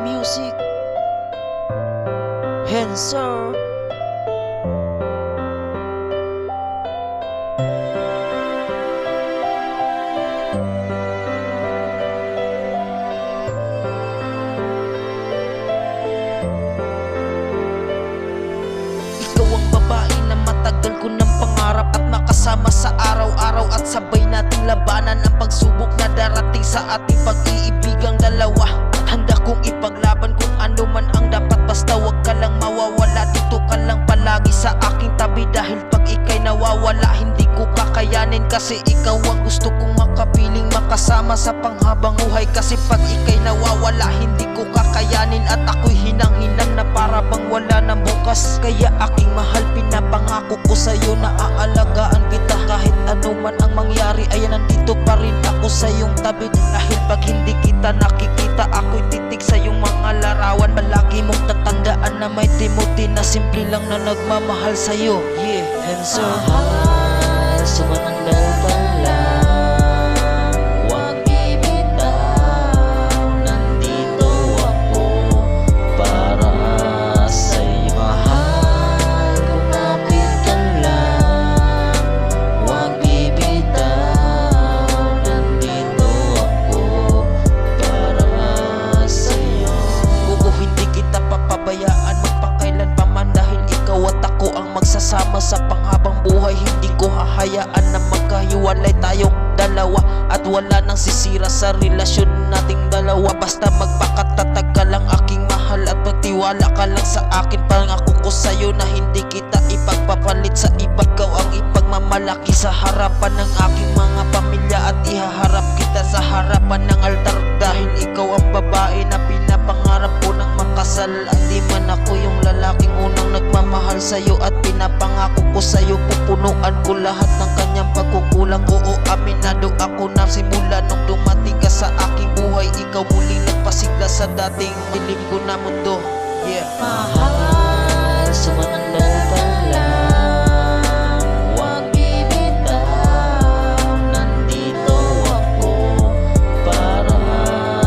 music. Hanser. Ikaw ang babae na matagal ko ng pangarap at makasama sa araw-araw at sabay nating labanan ang pagsubok na darating sa ating pag-iibigang dalawa. At handa kong ipaglaban kung ano man ang dapat, basta wag ka lang mawawala. Dito ka lang palagi sa aking tabi, dahil pag ika'y nawawala hindi ko kakayanin, kasi ikaw ang gusto kong makapiling makasama sa panghabang buhay. Kasi pag ika'y nawawala hindi ko kakayanin, at ako'y hinang-hinang na para bang wala ng bukas. Kaya aking mahal, pinapangako ko sa'yo na aalagaan kita kahit ano man ang mangyari. Ay nandito pa rin ako sa iyong tabi, dahil pag hindi kita nakikita ako'y titig sa iyong mga larawan. Palagi mong tatandaan na may Timothy na simple lang na nagmamahal sa'yo. Yeah, Hanser. Mahal, sumanandal ka lang, huwag bibitaw. Nandito ako para sa'yo. Mahal, kumapit ka lang, huwag bibitaw. Nandito ako para sa'yo. Oo, hindi kita papabayaan magpakailan pa man, dahil ikaw at ako ang magsasama sa panghabang buhay. Hindi ko hahayaan na magkahiwalay tayong dalawa, at wala nang sisira sa relasyon nating dalawa. Basta magpakatatag ka lang aking mahal, at magtiwala ka lang sa akin. Pangako ko sa'yo na hindi kita ipagpapalit sa iba. Ikaw ang ipagmamalaki sa harapan ng aking mga pamilya, at ihaharap kita sa harapan ng altar, dahil ikaw ang babae na pinapangarap ko ng makasal. At di man ako yung lalaking unang nagmamahal sa'yo, at pinapangako ko sa'yo pupunuan ko lahat ng kanyang pagkukulang. Oo, aminado ako na simula nung dumating ka sa aking buhay, ikaw muling nagpasigla sa dating dilim ko na mundo. Yeah. Mahal, sumanandal ka lang, huwag bibitaw. Nandito ako para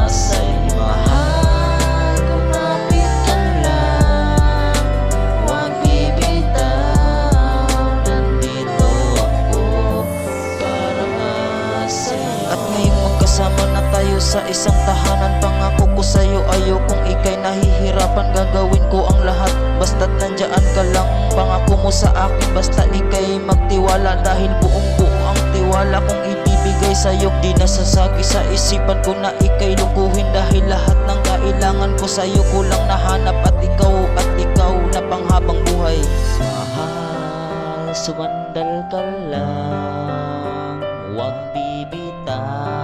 sa'yo. Mahal, kumapit ka lang, huwag bibitaw. Nandito ako para sa'yo. At ngayong magkasama na tayo sa isang tahanan, pangako ko sa'yo ayokong ika'y nahihirapan. Gagawin ko ang lahat basta't nandyan ka lang. Pangako mo sa akin basta ika'y magtiwala, dahil buong buo ang tiwala kong ibibigay sa'yo. Di nasasagi sa isipan ko na ika'y lukuhin, dahil lahat ng kailangan ko sa'yo ko lang nahanap. At ikaw na panghabang buhay. Mahal, sumandal ka lang, huwag bibitaw.